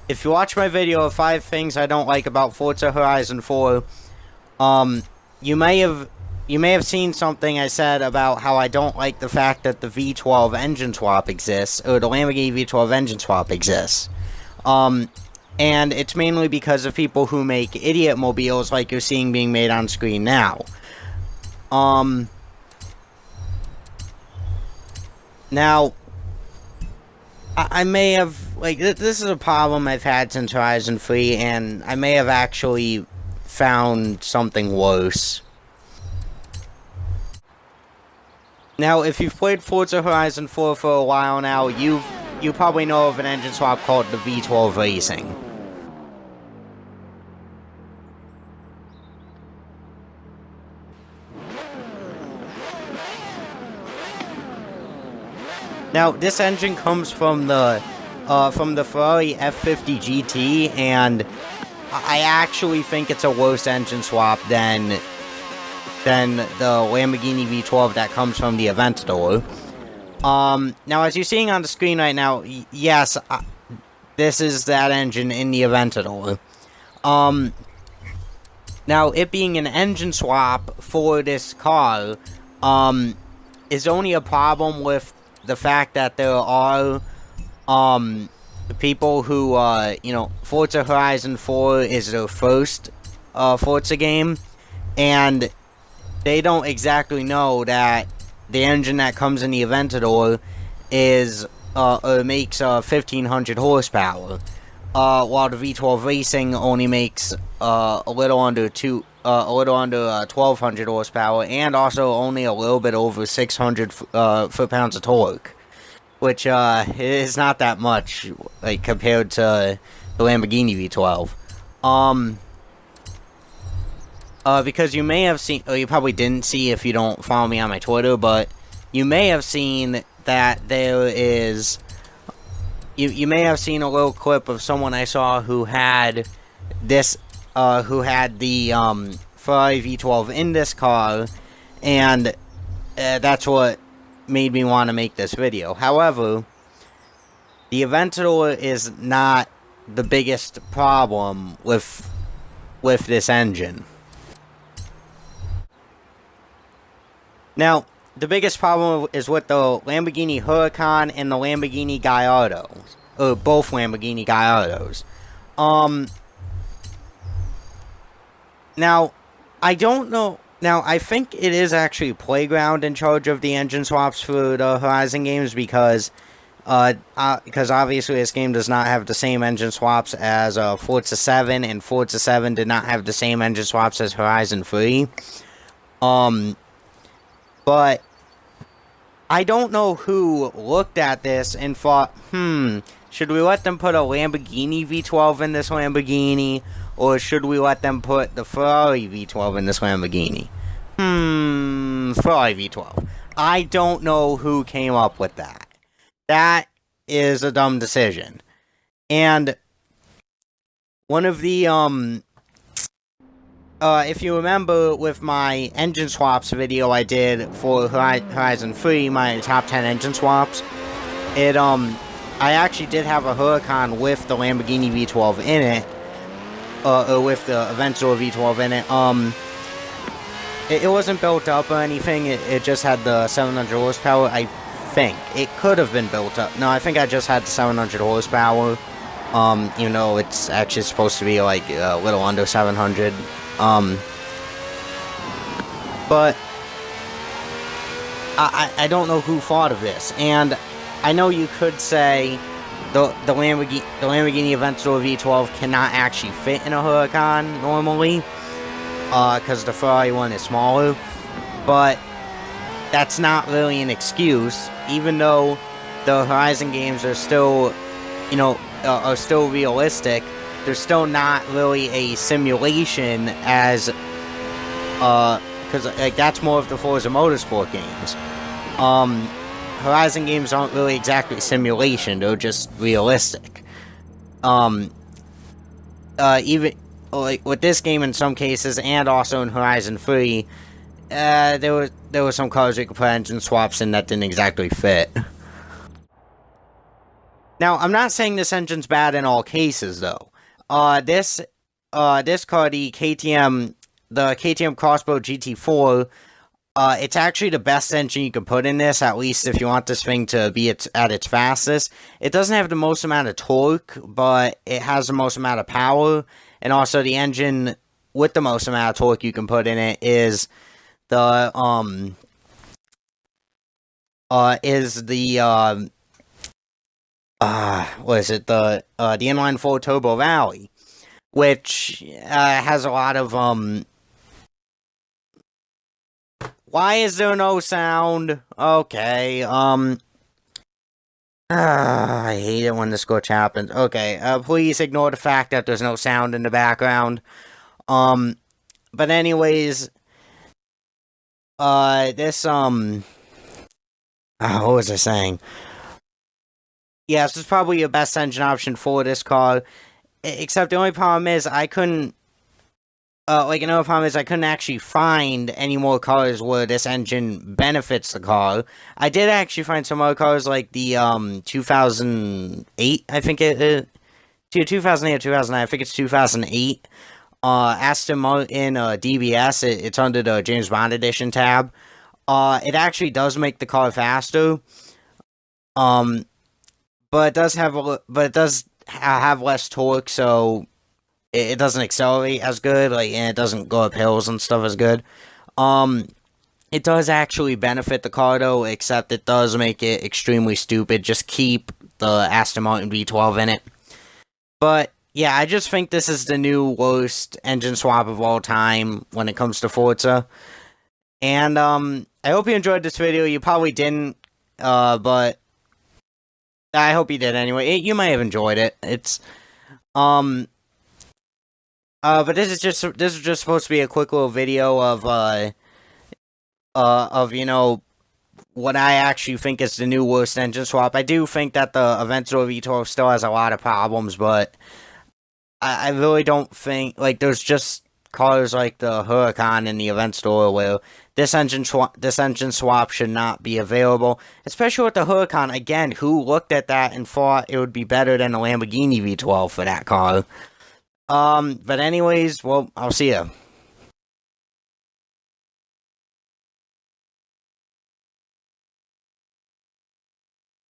if you watch my video of 5 things I don't like about Forza Horizon 4, you may have seen something I said about how I don't like the fact that the V12 engine swap exists, or the Lamborghini V12 engine swap exists. And it's mainly because of people who make idiot mobiles like you're seeing being made on screen now. Now, I may have, like, this is a problem I've had since Horizon 3, and I may have actually found something worse. Now, if you've played Forza Horizon 4 for a while now, you probably know of an engine swap called the V12 Racing. Now, this engine comes from the Ferrari F50 GT, and I actually think it's a worse engine swap than the Lamborghini V12 that comes from the Aventador. Now, as you're seeing on the screen right now, yes, this is that engine in the Aventador. Now, it being an engine swap for this car, is only a problem with the fact that there are, people who, Forza Horizon 4 is their first, Forza game, and they don't exactly know that the engine that comes in the Aventador is, makes, 1500 horsepower, while the V12 Racing only makes, a little under 1200 horsepower, and also only a little bit over 600 foot-pounds of torque, which is not that much, like, compared to the Lamborghini V12. Because you may have seen, or you probably didn't see if you don't follow me on my Twitter, but you may have seen that there is, you may have seen a little clip of someone I saw who had this, who had the Ferrari V12 in this car, and that's what made me want to make this video. However, the Aventador is not the biggest problem with this engine. Now, the biggest problem is with the Lamborghini Huracan and the Lamborghini Gallardo, or both Lamborghini Gallardos. Now, I don't know. Now, I think it is actually Playground in charge of the engine swaps for the Horizon games, because obviously this game does not have the same engine swaps as Forza 7, and Forza 7 did not have the same engine swaps as Horizon 3. But I don't know who looked at this and thought, should we let them put a Lamborghini V12 in this Lamborghini, or should we let them put the Ferrari V12 in this Lamborghini? Ferrari V12. I don't know who came up with that. That is a dumb decision. And one of the, if you remember with my engine swaps video I did for Horizon 3, my top 10 engine swaps, I actually did have a Huracan with the Lamborghini V12 in it, or with the Aventador V12 in it. It wasn't built up or anything, it just had the 700 horsepower, I think. It could have been built up. No, I think I just had the 700 horsepower, even though it's actually supposed to be like a little under 700. But I don't know who thought of this, and I know you could say the Lamborghini Aventador V12 cannot actually fit in a Huracan normally, because the Ferrari one is smaller, but that's not really an excuse, even though the Horizon games are still, are still realistic. They're still not really a simulation as, because like, that's more of the Forza Motorsport games. Horizon games aren't really exactly simulation, they're just realistic. Even, like, with this game in some cases, and also in Horizon 3, there were some cars we could put engine swaps in that didn't exactly fit. Now, I'm not saying this engine's bad in all cases, though. This car, the KTM Crossbow GT4, it's actually the best engine you can put in this, at least if you want this thing to be at its fastest. It doesn't have the most amount of torque, but it has the most amount of power, and also the engine with the most amount of torque you can put in it is the, what is it, the inline 4 turbo rally, which, has a lot of, why is there no sound? Okay, I hate it when this glitch happens. Okay, please ignore the fact that there's no sound in the background. But anyways, this, what was I saying? Yeah, this is probably your best engine option for this car. Except the only problem is I couldn't, another problem is I couldn't actually find any more cars where this engine benefits the car. I did actually find some other cars like the, 2008, I think it is. 2008 or 2009, I think it's 2008. Aston Martin, DBS, it's under the James Bond Edition tab. It actually does make the car faster. But it does have less torque, so it doesn't accelerate as good, and it doesn't go up hills and stuff as good. It does actually benefit the car though, except it does make it extremely stupid. Just keep the Aston Martin V12 in it. But yeah, I just think this is the new worst engine swap of all time when it comes to Forza. And I hope you enjoyed this video. You probably didn't, but I hope you did anyway. You might have enjoyed it. It's but this is just supposed to be a quick little video of what I actually think is the new worst engine swap. I do think that the Aventador V12 still has a lot of problems, but I really don't think, there's just cars like the Huracan and the Aventador where this engine swap should not be available, especially with the Huracan. Again, who looked at that and thought it would be better than the Lamborghini V12 for that car? But anyways, well, I'll see ya.